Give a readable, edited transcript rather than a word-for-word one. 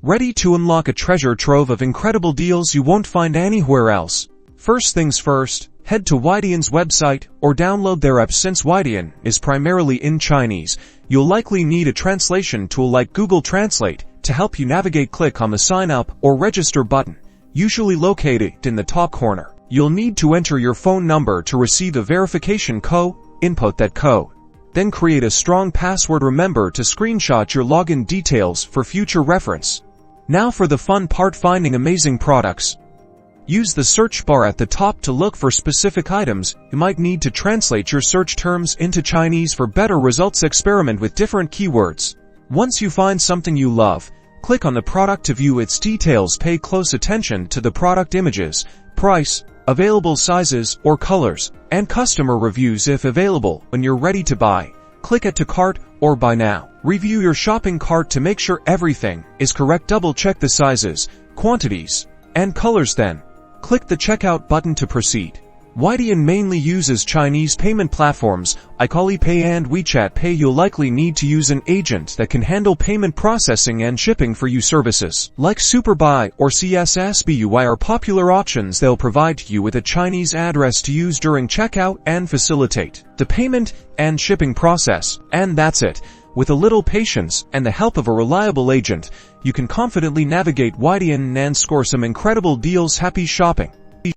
Ready to unlock a treasure trove of incredible deals you won't find anywhere else. First things first, head to Weidian's website or download their app. Since Weidian is primarily in Chinese, you'll likely need a translation tool like Google Translate to help you navigate. Click on the sign up or register button, usually located in the top corner. You'll need to enter your phone number to receive a verification code. Input that code. Then create a strong password. Remember to screenshot your login details for future reference. Now for the fun part, finding amazing products. Use the search bar at the top to look for specific items. You might need to translate your search terms into Chinese for better results. Experiment with different keywords. Once you find something you love, click on the product to view its details. Pay close attention to the product images, price, available sizes or colors, and customer reviews if available. When you're ready to buy, click Add to Cart or Buy Now. Review your shopping cart to make sure everything is correct. Double check the sizes, quantities, and colors, then click the checkout button to proceed. Weidian mainly uses Chinese payment platforms like Alipay and WeChat Pay. You'll likely need to use an agent that can handle payment processing and shipping for you. Services like SuperBuy or CSSBUY are popular options. They'll provide you with a Chinese address to use during checkout and facilitate the payment and shipping process. And that's it. With a little patience and the help of a reliable agent, you can confidently navigate Weidian and score some incredible deals. Happy shopping!